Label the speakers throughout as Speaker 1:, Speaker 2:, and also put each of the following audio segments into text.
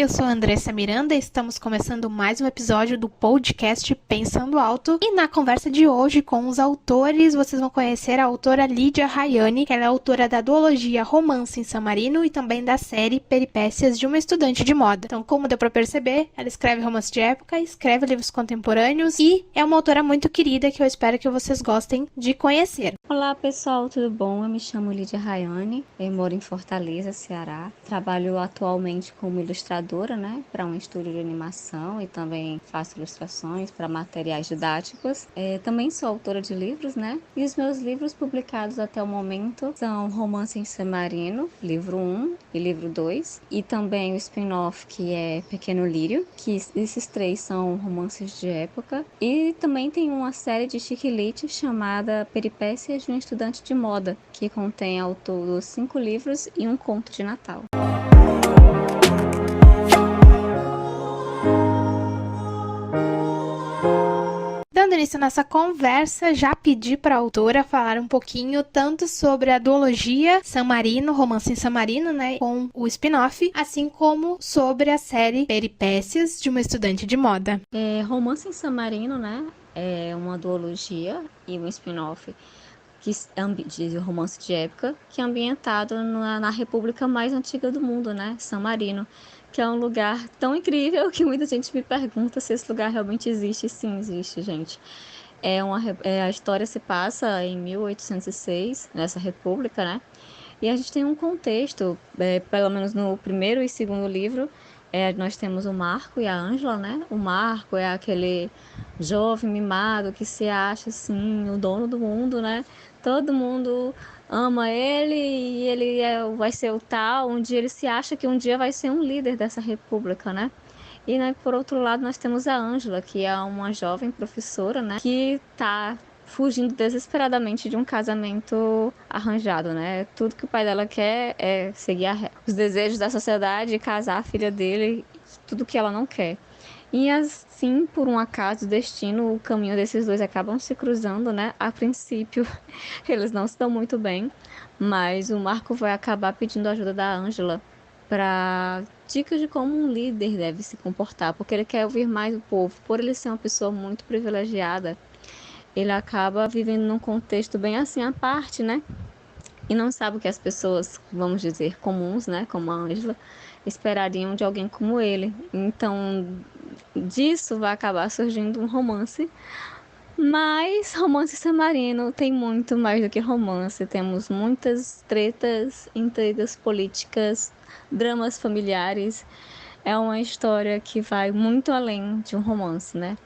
Speaker 1: Eu sou a Andressa Miranda e estamos começando mais um episódio do podcast Pensando Alto. E na conversa de hoje com os autores, vocês vão conhecer a autora Lídia Rayane, que ela é autora da duologia Romance em Samarino e também da série Peripécias de uma Estudante de Moda. Então, como deu pra perceber, ela escreve romance de época, escreve livros contemporâneos e é uma autora muito querida que eu espero que vocês gostem de conhecer.
Speaker 2: Olá pessoal, tudo bom? Eu me chamo Lídia Rayane, eu moro em Fortaleza, Ceará. Trabalho atualmente como ilustradora, né, para um estúdio de animação e também faço ilustrações para materiais didáticos. Também sou autora de livros, né, e os meus livros publicados até o momento são Romance em Samarino, livro 1 e livro 2, e também o spin-off que é Pequeno Lírio, que esses três são romances de época. E também tem uma série de chiquilite chamada Peripécias de um Estudante de Moda, que contém ao todo 5 livros e um conto de Natal.
Speaker 1: Dando início nessa conversa, já pedi para a autora falar um pouquinho tanto sobre a duologia Samarino, Romance em Samarino, né, com o spin-off, assim como sobre a série Peripécias de uma Estudante de Moda.
Speaker 2: Romance em Samarino, né, é uma duologia e um spin-off de romance de época, que é ambientado na república mais antiga do mundo, né, San Marino, que é um lugar tão incrível que muita gente me pergunta se esse lugar realmente existe. Sim, existe, gente. A história se passa em 1806, nessa república, né, e a gente tem um contexto, pelo menos no primeiro e segundo livro, nós temos o Marco e a Ângela, né? O Marco é aquele jovem mimado que se acha, assim, o dono do mundo, né? Todo mundo ama ele e vai ser o tal. Um dia ele se acha que um dia vai ser um líder dessa república, né? E, né, por outro lado, nós temos a Ângela, que é uma jovem professora, né? Que tá fugindo desesperadamente de um casamento arranjado, né? Tudo que o pai dela quer é seguir os desejos da sociedade e casar a filha dele, tudo que ela não quer. E assim, por um acaso, destino, o caminho desses dois acabam se cruzando, né? A princípio, eles não se dão muito bem, mas o Marco vai acabar pedindo ajuda da Ângela para dicas de como um líder deve se comportar, porque ele quer ouvir mais o povo. Por ele ser uma pessoa muito privilegiada, ele acaba vivendo num contexto bem assim à parte, né? E não sabe o que as pessoas, vamos dizer, comuns, né, como a Ângela, esperariam de alguém como ele. Então, disso vai acabar surgindo um romance. Mas Romance Samarino tem muito mais do que romance. Temos muitas tretas, intrigas políticas, dramas familiares. É uma história que vai muito além de um romance, né?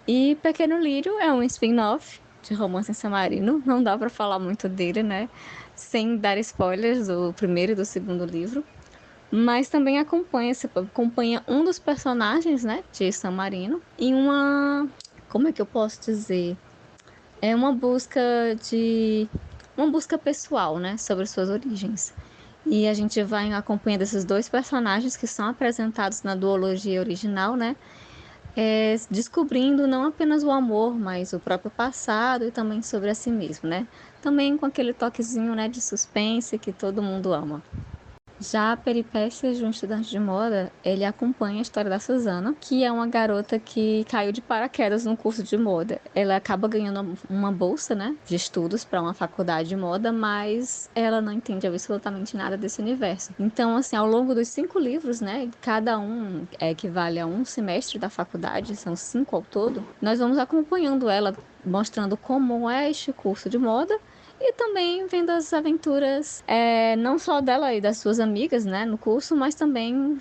Speaker 2: E Pequeno Lírio é um spin-off de Romance em Samarino. Não dá para falar muito dele, né? Sem dar spoilers do primeiro e do segundo livro. Mas também acompanha um dos personagens, né? De Samarino. Em uma... Como é que eu posso dizer? É uma busca pessoal, né? Sobre suas origens. E a gente vai acompanhando esses dois personagens que são apresentados na duologia original, né? Descobrindo não apenas o amor, mas o próprio passado e também sobre a si mesmo, né? Também com aquele toquezinho, né, de suspense que todo mundo ama. Já a Peripécias de um Estudante de Moda, ele acompanha a história da Suzana, que é uma garota que caiu de paraquedas no curso de moda. Ela acaba ganhando uma bolsa, né, de estudos para uma faculdade de moda, mas ela não entende absolutamente nada desse universo. Então, assim, ao longo dos 5 livros, né, cada um equivale a um semestre da faculdade, são 5 ao todo, nós vamos acompanhando ela, mostrando como é este curso de moda, e também vendo as aventuras, não só dela e das suas amigas, né, no curso, mas também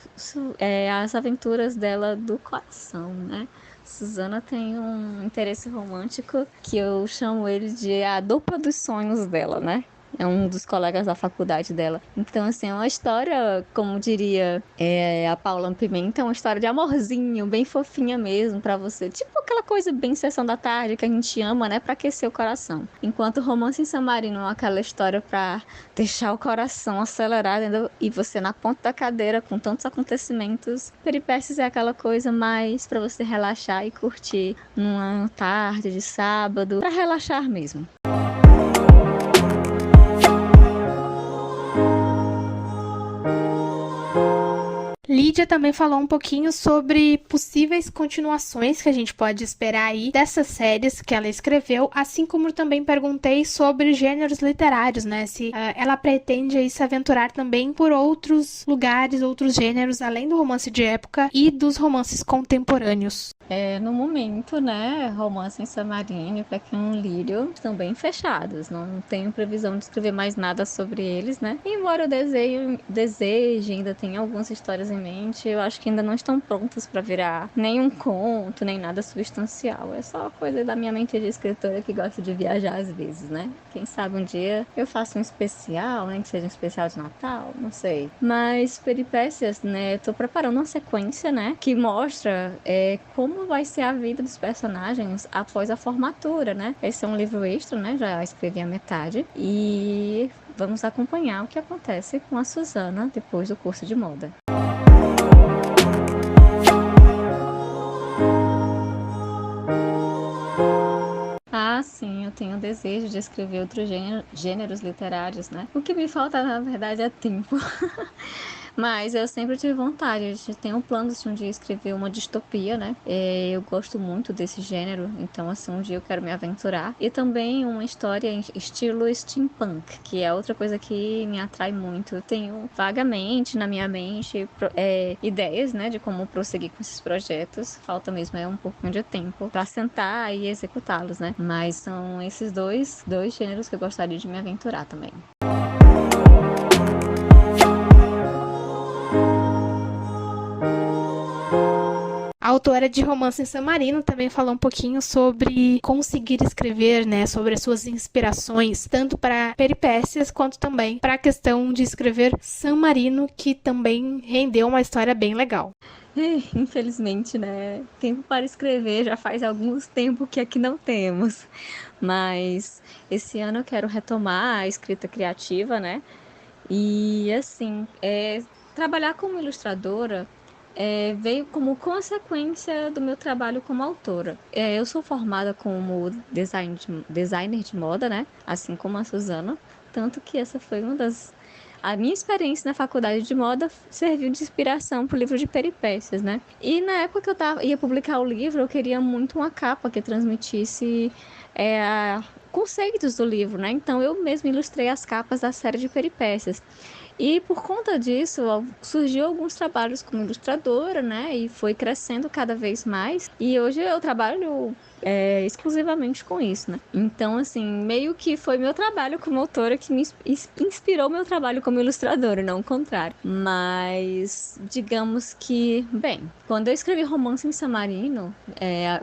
Speaker 2: as aventuras dela do coração, né? Suzana tem um interesse romântico que eu chamo ele de a dupla dos sonhos dela, né? É um dos colegas da faculdade dela. Então, assim, é uma história, como diria a Paula Pimenta, é uma história de amorzinho, bem fofinha mesmo pra você. Tipo aquela coisa bem sessão da tarde que a gente ama, né? Pra aquecer o coração. Enquanto Romance em Samarino é aquela história pra deixar o coração acelerado, entendeu? E você na ponta da cadeira com tantos acontecimentos. Peripécias é aquela coisa mais pra você relaxar e curtir numa tarde de sábado, pra relaxar mesmo.
Speaker 1: Lídia também falou um pouquinho sobre possíveis continuações que a gente pode esperar aí dessas séries que ela escreveu, assim como também perguntei sobre gêneros literários, né? Se ela pretende aí se aventurar também por outros lugares, outros gêneros, além do romance de época e dos romances contemporâneos.
Speaker 2: No momento, né, Romance em Samarino e Pequeno Lírio estão bem fechados. Não tenho previsão de escrever mais nada sobre eles, né? Embora eu deseje, ainda tenha algumas histórias em mente, eu acho que ainda não estão prontas para virar nenhum conto, nem nada substancial. É só coisa da minha mente de escritora que gosta de viajar às vezes, né? Quem sabe um dia eu faço um especial, né? Que seja um especial de Natal, não sei. Mas Peripécias, né? Tô preparando uma sequência, né? Que mostra como vai ser a vida dos personagens após a formatura, né? Esse é um livro extra, né? Já escrevi a metade. E vamos acompanhar o que acontece com a Susana depois do curso de moda. Sim, eu tenho desejo de escrever outros gêneros literários, né? O que me falta, na verdade, é tempo. Mas eu sempre tive vontade, eu tenho planos de um dia escrever uma distopia, né? Eu gosto muito desse gênero, então assim, um dia eu quero me aventurar. E também uma história em estilo steampunk, que é outra coisa que me atrai muito. Eu tenho vagamente na minha mente ideias, né, de como prosseguir com esses projetos. Falta mesmo um pouquinho de tempo para sentar e executá-los, né? Mas são esses dois gêneros que eu gostaria de me aventurar também.
Speaker 1: A autora de Romance em Samarino também falou um pouquinho sobre conseguir escrever, né, sobre as suas inspirações, tanto para peripécias quanto também para a questão de escrever San Marino, que também rendeu uma história bem legal.
Speaker 2: Infelizmente, né, tempo para escrever já faz alguns tempo que aqui não temos, mas esse ano eu quero retomar a escrita criativa, né, e assim, trabalhar como ilustradora veio como consequência do meu trabalho como autora. Eu sou formada como designer de moda, né? Assim como a Susana. Tanto que essa foi uma das... A minha experiência na faculdade de moda serviu de inspiração para o livro de peripécias, né? E na época que ia publicar o livro, eu queria muito uma capa que transmitisse conceitos do livro, né? Então eu mesma ilustrei as capas da série de peripécias. E por conta disso, surgiu alguns trabalhos como ilustradora, né? E foi crescendo cada vez mais. E hoje eu trabalho exclusivamente com isso, né? Então, assim, meio que foi meu trabalho como autora que me inspirou meu trabalho como ilustradora, não o contrário. Mas, digamos que, bem, quando eu escrevi Romance em Samarino,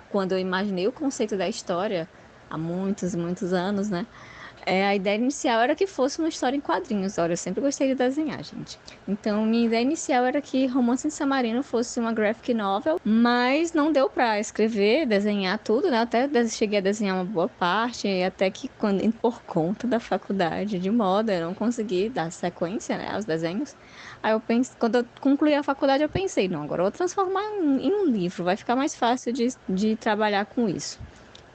Speaker 2: quando eu imaginei o conceito da história, há muitos, muitos anos, né? A ideia inicial era que fosse uma história em quadrinhos. Olha, eu sempre gostei de desenhar, gente. Então, minha ideia inicial era que Romance em Samarino fosse uma graphic novel, mas não deu pra escrever, desenhar tudo, né? Até cheguei a desenhar uma boa parte, e até que por conta da faculdade de moda, eu não consegui dar sequência, né, aos desenhos. Aí eu pensei, quando eu concluí a faculdade, eu pensei, não, agora eu vou transformar em um livro, vai ficar mais fácil de trabalhar com isso.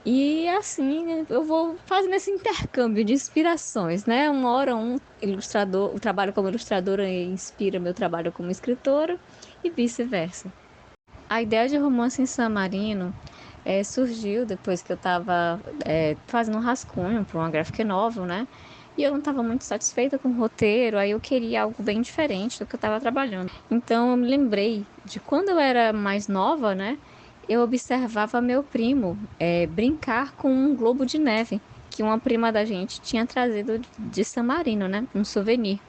Speaker 2: E assim, eu vou fazendo esse intercâmbio de inspirações, né? Uma hora o trabalho como ilustradora inspira meu trabalho como escritora e vice-versa. A ideia de Romance em Samarino surgiu depois que eu estava fazendo um rascunho para uma graphic novel, né? E eu não estava muito satisfeita com o roteiro, aí eu queria algo bem diferente do que eu estava trabalhando. Então eu me lembrei de quando eu era mais nova, né? Eu observava meu primo brincar com um globo de neve que uma prima da gente tinha trazido de San Marino, né? Um souvenir.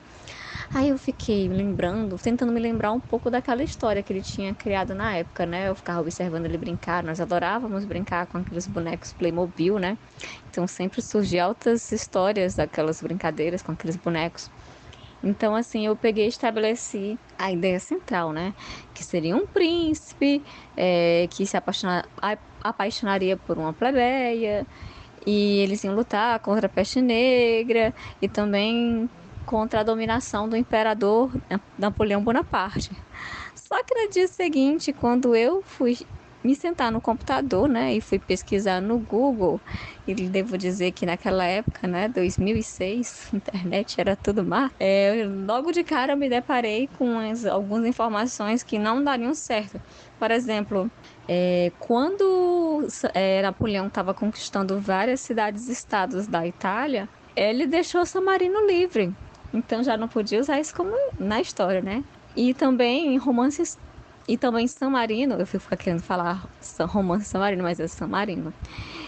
Speaker 2: Aí eu fiquei lembrando, tentando me lembrar um pouco daquela história que ele tinha criado na época, né? Eu ficava observando ele brincar, nós adorávamos brincar com aqueles bonecos Playmobil, né? Então sempre surgiam altas histórias daquelas brincadeiras com aqueles bonecos. Então, assim, eu peguei e estabeleci a ideia central, né? Que seria um príncipe que se apaixonaria por uma plebeia, e eles iam lutar contra a peste negra e também contra a dominação do imperador Napoleão Bonaparte. Só que no dia seguinte, quando eu fui me sentar no computador, né, e fui pesquisar no Google. E devo dizer que naquela época, né, 2006, internet era tudo mar. Logo de cara eu me deparei com algumas informações que não dariam certo. Por exemplo, quando Napoleão estava conquistando várias cidades-estados da Itália, ele deixou San Marino livre. Então já não podia usar isso como na história, né? E também em romances. E também San Marino, eu fico querendo falar romance San Marino, mas é San Marino.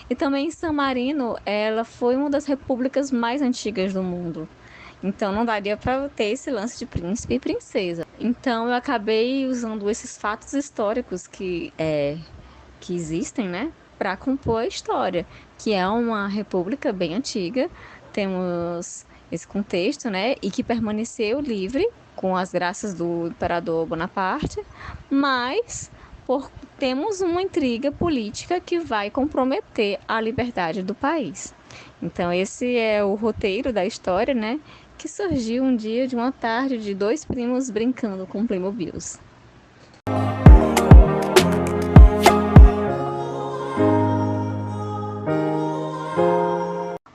Speaker 2: E também San Marino, ela foi uma das repúblicas mais antigas do mundo. Então não daria para ter esse lance de príncipe e princesa. Então eu acabei usando esses fatos históricos que existem, né, para compor a história, que é uma república bem antiga. Temos esse contexto, né, e que permaneceu livre com as graças do imperador Bonaparte, mas temos uma intriga política que vai comprometer a liberdade do país. Então esse é o roteiro da história, né, que surgiu um dia de uma tarde de dois primos brincando com Playmobils.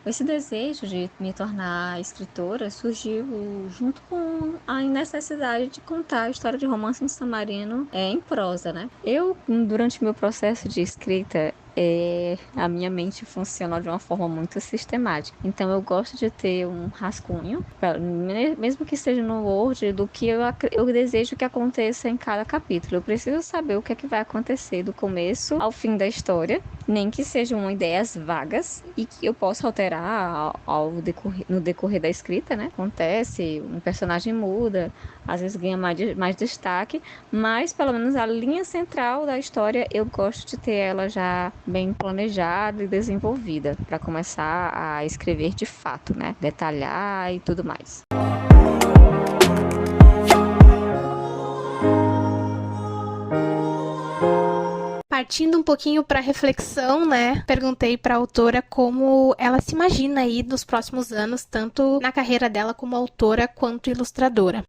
Speaker 2: Esse desejo de me tornar escritora surgiu junto com a necessidade de contar a história de Romance em San Marino em prosa, né? Durante meu processo de escrita, a minha mente funciona de uma forma muito sistemática. Então, eu gosto de ter um rascunho, mesmo que seja no Word, do que eu desejo que aconteça em cada capítulo. Eu preciso saber o que é que vai acontecer do começo ao fim da história, nem que sejam ideias vagas e que eu possa alterar no decorrer da escrita, né? Acontece, um personagem muda, às vezes ganha mais destaque, mas pelo menos a linha central da história eu gosto de ter ela já bem planejada e desenvolvida para começar a escrever de fato, né? Detalhar e tudo mais.
Speaker 1: Partindo um pouquinho para reflexão, né? Perguntei para a autora como ela se imagina aí nos próximos anos, tanto na carreira dela como autora quanto ilustradora.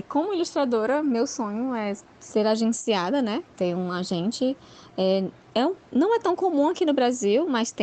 Speaker 2: Como ilustradora, meu sonho é ser agenciada, né? Ter um agente. Não é tão comum aqui no Brasil, mas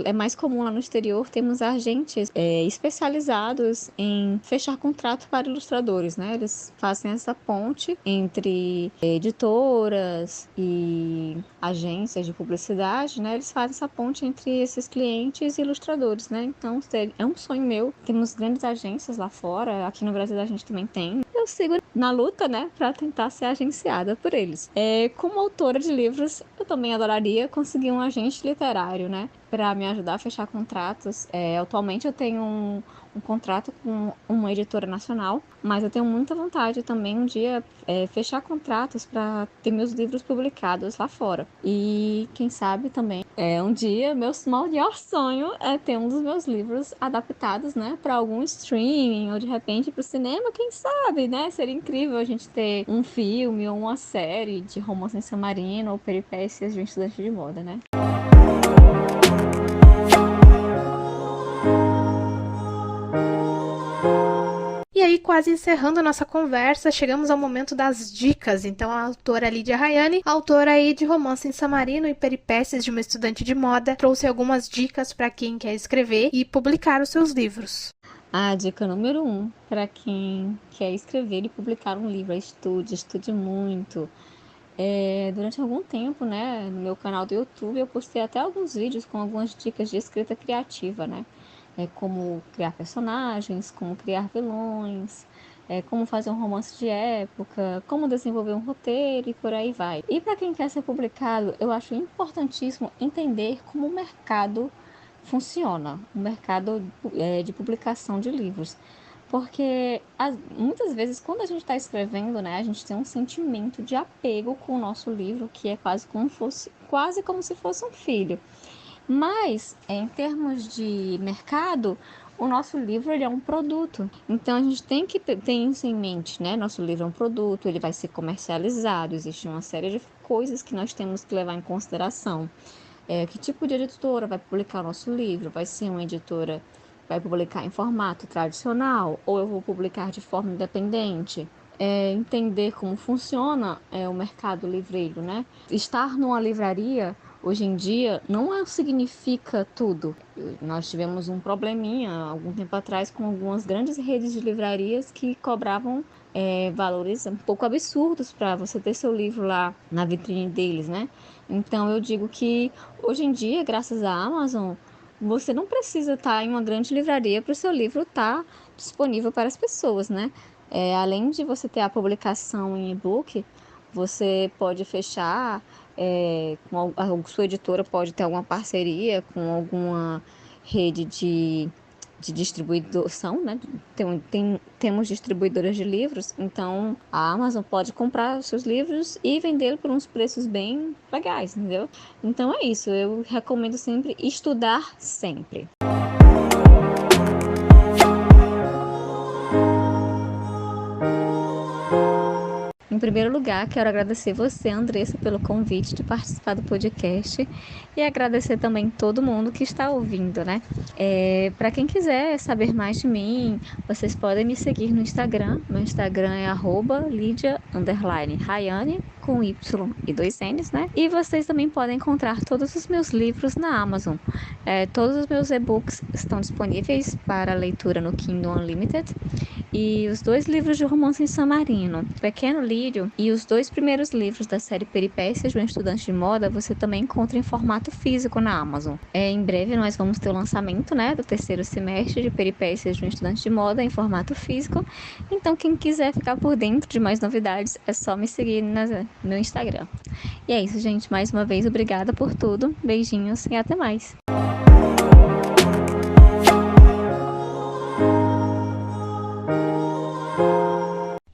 Speaker 2: é mais comum lá no exterior. Temos agentes especializados em fechar contrato para ilustradores, né? Eles fazem essa ponte entre editoras e agências de publicidade, né? Eles fazem essa ponte entre esses clientes e ilustradores, né? Então, é um sonho meu. Temos grandes agências lá fora, aqui no Brasil a gente também tem. Eu sigo na luta, né, para tentar ser agenciada por eles. Como autora de livros, eu também adoraria conseguir um agente literário, né, para me ajudar a fechar contratos. Atualmente eu tenho um contrato com uma editora nacional, mas eu tenho muita vontade também um dia fechar contratos para ter meus livros publicados lá fora. E quem sabe também um dia meu maior sonho é ter um dos meus livros adaptados, né, para algum streaming ou de repente para o cinema, quem sabe, né? Seria incrível a gente ter um filme ou uma série de Romance em San Marino ou peripécias de um estudante de moda, né?
Speaker 1: E aí, quase encerrando a nossa conversa, chegamos ao momento das dicas. Então, a autora Lídia Rayane, autora aí de Romance em San Marino e Peripécias de uma Estudante de Moda, trouxe algumas dicas para quem quer escrever e publicar os seus livros.
Speaker 2: A dica número 1, para quem quer escrever e publicar um livro, estude muito. Durante algum tempo, né, no meu canal do YouTube, eu postei até alguns vídeos com algumas dicas de escrita criativa, né? Como criar personagens, como criar vilões, como fazer um romance de época, como desenvolver um roteiro e por aí vai. E para quem quer ser publicado, eu acho importantíssimo entender como o mercado funciona, o mercado de publicação de livros. Porque muitas vezes, quando a gente está escrevendo, né, a gente tem um sentimento de apego com o nosso livro, que é quase como se fosse um filho. Mas, em termos de mercado, o nosso livro ele é um produto. Então, a gente tem que ter isso em mente, né? Nosso livro é um produto, ele vai ser comercializado, existe uma série de coisas que nós temos que levar em consideração. Que tipo de editora vai publicar o nosso livro? Vai ser uma editora vai publicar em formato tradicional ou eu vou publicar de forma independente? entender como funciona o mercado livreiro, né? Estar numa livraria hoje em dia não significa tudo. Nós tivemos um probleminha algum tempo atrás com algumas grandes redes de livrarias que cobravam valores um pouco absurdos para você ter seu livro lá na vitrine deles, né? Então eu digo que hoje em dia, graças à Amazon, você não precisa estar em uma grande livraria para o seu livro estar disponível para as pessoas, né? Além de você ter a publicação em e-book, você pode fechar, a sua editora pode ter alguma parceria com alguma rede de distribuição, né? Temos distribuidoras de livros, então a Amazon pode comprar os seus livros e vendê-los por uns preços bem legais, entendeu? Então é isso, eu recomendo sempre estudar sempre. Em primeiro lugar, quero agradecer você, Andressa, pelo convite de participar do podcast e agradecer também todo mundo que está ouvindo, né? Para quem quiser saber mais de mim, vocês podem me seguir no Instagram. Meu Instagram é @Lidia_Rayane, com Y e 2 N's, né? E vocês também podem encontrar todos os meus livros na Amazon. Todos os meus e-books estão disponíveis para leitura no Kindle Unlimited. E os 2 livros de romance em San Marino, Pequeno Lírio, e os 2 primeiros livros da série Peripécias de um Estudante de Moda, você também encontra em formato físico na Amazon. Em breve nós vamos ter o lançamento, né, do 3º semestre de Peripécias de um Estudante de Moda em formato físico. Então quem quiser ficar por dentro de mais novidades é só me seguir no Instagram. E é isso, gente. Mais uma vez, obrigada por tudo. Beijinhos e até mais.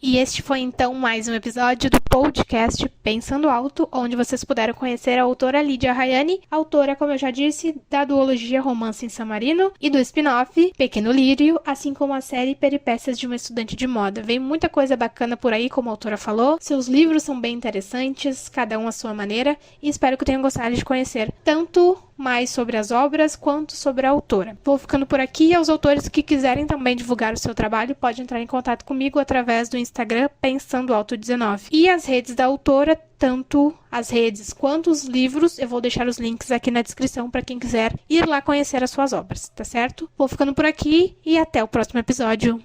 Speaker 1: E este foi então mais um episódio do podcast Pensando Alto, onde vocês puderam conhecer a autora Lidia Rayane, autora, como eu já disse, da duologia Romance em San Marino e do spin-off Pequeno Lírio, assim como a série Peripécias de uma Estudante de Moda. Vem muita coisa bacana por aí, como a autora falou. Seus livros são bem interessantes, cada um à sua maneira, e espero que tenham gostado de conhecer tanto mais sobre as obras quanto sobre a autora. Vou ficando por aqui, e aos autores que quiserem também divulgar o seu trabalho, pode entrar em contato comigo através do Instagram Pensando Alto 19. E as redes da autora, tanto as redes quanto os livros, eu vou deixar os links aqui na descrição para quem quiser ir lá conhecer as suas obras, tá certo? Vou ficando por aqui e até o próximo episódio.